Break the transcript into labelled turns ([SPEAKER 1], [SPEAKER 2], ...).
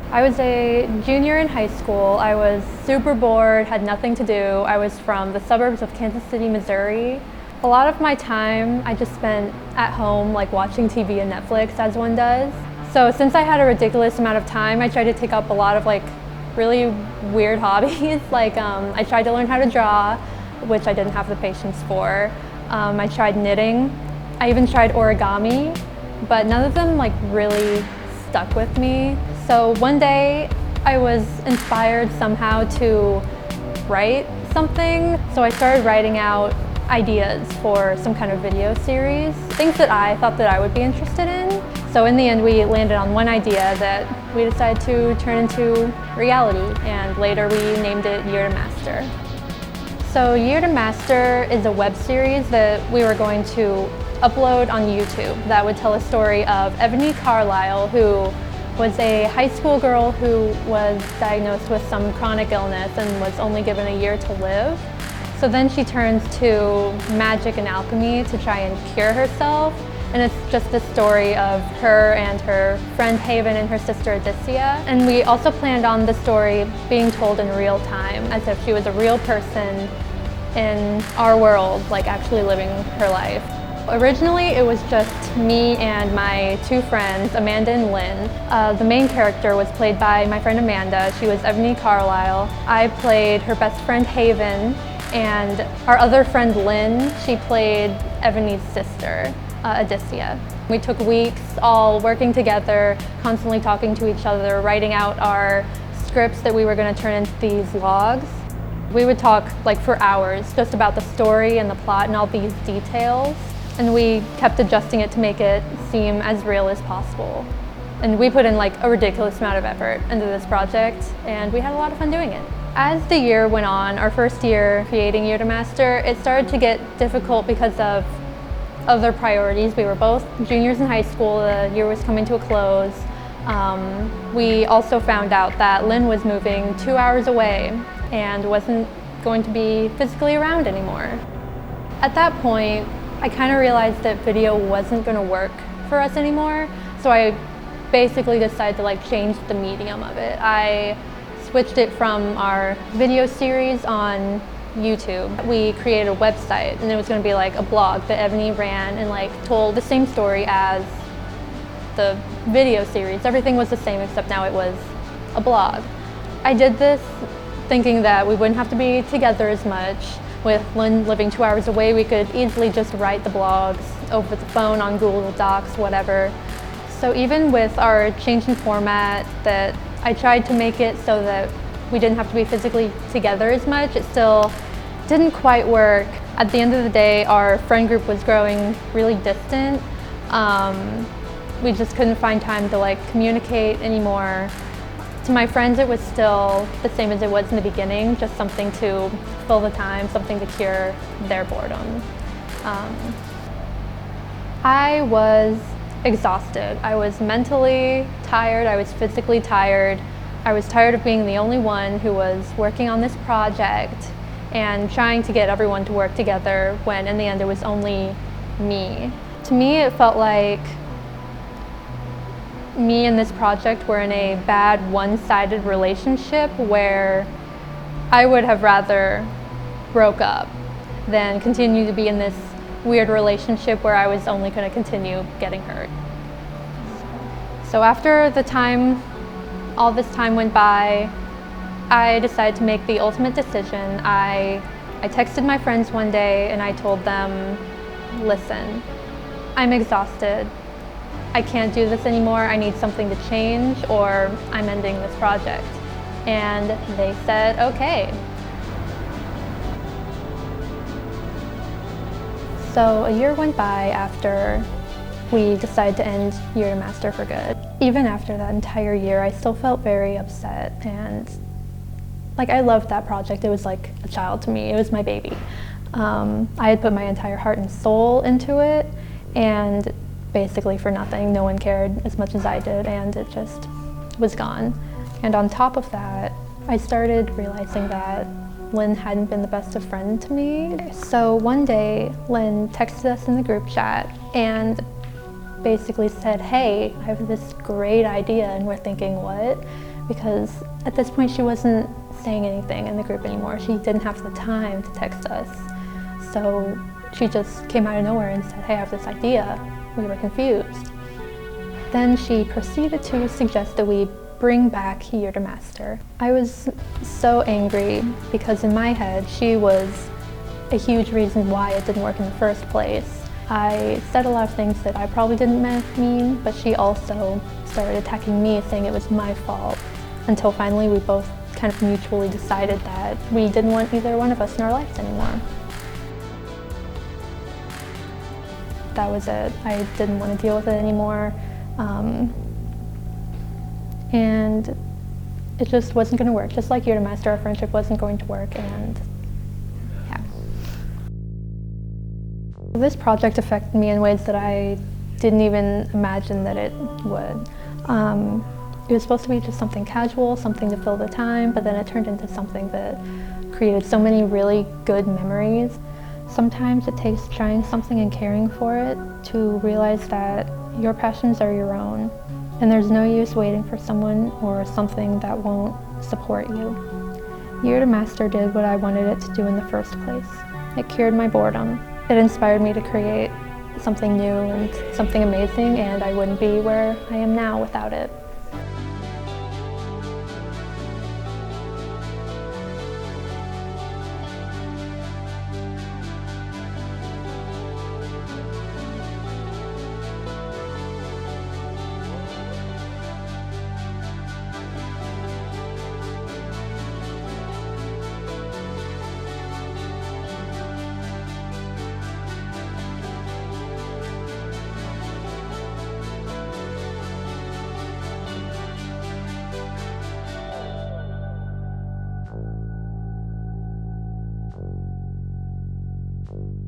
[SPEAKER 1] I was a junior in high school. I was super bored, had nothing to do. I was from the suburbs of Kansas City, Missouri. A lot of my time I just spent at home, like watching TV and Netflix, as one does. So since I had a ridiculous amount of time, I tried to take up a lot of really weird hobbies. I tried to learn how to draw, which I didn't have the patience for. I tried knitting. I even tried origami, but none of them really stuck with me. So one day I was inspired somehow to write something. So I started writing out ideas for some kind of video series, things that I thought that I would be interested in. So in the end, we landed on one idea that we decided to turn into reality, and later we named it Year to Master. So Year to Master is a web series that we were going to upload on YouTube that would tell a story of Ebony Carlisle, who was a high school girl who was diagnosed with some chronic illness and was only given a year to live. So then she turns to magic and alchemy to try and cure herself. And it's just the story of her and her friend Haven and her sister Odysseia. And we also planned on the story being told in real time, as if she was a real person in our world, actually living her life. Originally, it was just me and my two friends, Amanda and Lynn. The main character was played by my friend Amanda. She was Ebony Carlisle. I played her best friend Haven, and our other friend Lynn, she played Ebony's sister, Odysseia. We took weeks all working together, constantly talking to each other, writing out our scripts that we were going to turn into these logs. We would talk for hours just about the story and the plot and all these details. And we kept adjusting it to make it seem as real as possible. And we put in a ridiculous amount of effort into this project, and we had a lot of fun doing it. As the year went on, our first year creating Year to Master, it started to get difficult because of other priorities. We were both juniors in high school, the year was coming to a close. We also found out that Lynn was moving 2 hours away and wasn't going to be physically around anymore. At that point, I kind of realized that video wasn't going to work for us anymore, so I basically decided to change the medium of it. I switched it from our video series on YouTube. We created a website, and it was going to be a blog that Ebony ran and told the same story as the video series. Everything was the same, except now it was a blog. I did this thinking that we wouldn't have to be together as much. With Lynn living 2 hours away, we could easily just write the blogs over the phone, on Google Docs, whatever. So even with our change in format, that I tried to make it so that we didn't have to be physically together as much, it still didn't quite work. At the end of the day, our friend group was growing really distant. We just couldn't find time to communicate anymore. To my friends, it was still the same as it was in the beginning, just something to fill the time, something to cure their boredom. I was exhausted. I was mentally tired, I was physically tired. I was tired of being the only one who was working on this project and trying to get everyone to work together when in the end it was only me. To me, it felt like me and this project were in a bad one-sided relationship where I would have rather broke up than continue to be in this weird relationship where I was only going to continue getting hurt. So after all this time went by, I decided to make the ultimate decision. I texted my friends one day and I told them, listen, I'm exhausted. I can't do this anymore, I need something to change, or I'm ending this project. And they said, okay. So a year went by after we decided to end Year to Master for good. Even after that entire year, I still felt very upset, and I loved that project. It was like a child to me, it was my baby. I had put my entire heart and soul into it, and basically for nothing. No one cared as much as I did, and it just was gone. And on top of that, I started realizing that Lynn hadn't been the best of friends to me. So one day, Lynn texted us in the group chat and basically said, hey, I have this great idea, and we're thinking, what? because at this point she wasn't saying anything in the group anymore. She didn't have the time to text us. So she just came out of nowhere and said, hey, I have this idea. We were confused. Then she proceeded to suggest that we bring back Year to Master. I was so angry because in my head, she was a huge reason why it didn't work in the first place. I said a lot of things that I probably didn't mean, but she also started attacking me, saying it was my fault, until finally we both kind of mutually decided that we didn't want either one of us in our lives anymore. That was it. I didn't want to deal with it anymore. And it just wasn't going to work. Just like Year to Master, our friendship wasn't going to work, and yeah. This project affected me in ways that I didn't even imagine that it would. It was supposed to be just something casual, something to fill the time, but then it turned into something that created so many really good memories. Sometimes it takes trying something and caring for it to realize that your passions are your own, and there's no use waiting for someone or something that won't support you. Year to Master did what I wanted it to do in the first place. It cured my boredom. It inspired me to create something new and something amazing, and I wouldn't be where I am now without it.
[SPEAKER 2] Thank you.